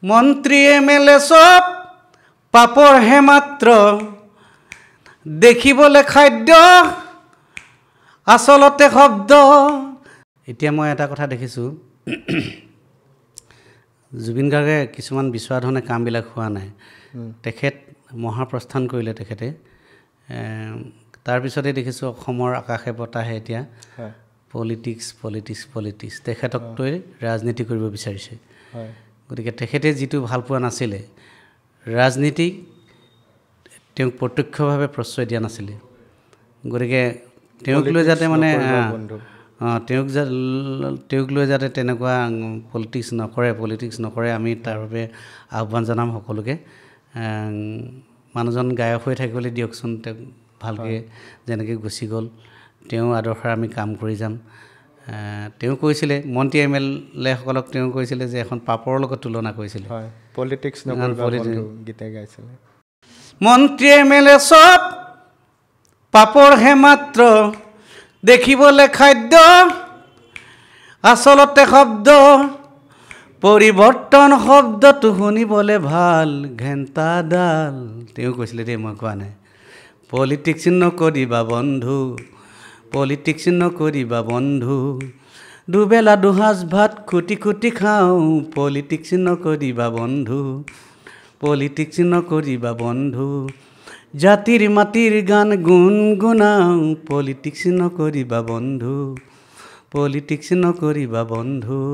মন্ত্ৰী এমএলএ সব পাপৰ হে মাত্ৰ দেখিবলৈ খাদ্য আসলতে শব্দ এতিয়া মই এটা কথা দেখিছোঁ জুবিন গাৰ্গে কিছুমান বিচৰা ধৰণে কামবিলাক হোৱা নাই তেখেত মহাপ্ৰস্থান কৰিলে তেখেতে তাৰ পিছতে দেখিছোঁ অসমৰ আকাশে বতাহে এতিয়া পলিটিক্স তেখেতক লৈ ৰাজনীতি কৰিব বিচাৰিছে গতিকে তেখেতে যিটো ভাল পোৱা নাছিলে ৰাজনীতি তেওঁক প্ৰত্যক্ষভাৱে প্ৰশ্ৰয় দিয়া নাছিলে গতিকে তেওঁক লৈ যাতে মানে তেওঁক লৈ যাতে তেনেকুৱা পলিটিক্স নকৰে আমি তাৰ বাবে আহ্বান জনাম সকলোকে মানুহজন গায়ক হৈ থাকিবলৈ দিয়কচোন তেওঁক ভালকৈ যেনেকৈ গুচি গ'ল তেওঁ আদৰ্শৰে আমি কাম কৰি যাম তেওঁ কৈছিলে মন্ত্ৰী এমএলএ সকলক তেওঁ কৈছিলে যে এখন পাপৰৰ লগত তুলনা কৰিছিলে পলিটিক্স নকৰিবা গীতে গাইছিলে মন্ত্ৰী এমএলএ সব পাপৰ হে মাত্ৰ দেখিবলৈ খাদ্য আসলতে শব্দ পৰিৱৰ্তন শব্দটো শুনিবলৈ ভাল ঘেণ্টাডাল তেওঁ কৈছিলে দেই মই কোৱা নাই পলিটিক্স নকৰিবা বন্ধু দুবেলা দুসাঁজ ভাত খুটি খাওঁ পলিটিক্স নকৰিবা বন্ধু জাতিৰ মাটিৰ গান গুণগুণাওঁ পলিটিক্স নকৰিবা বন্ধু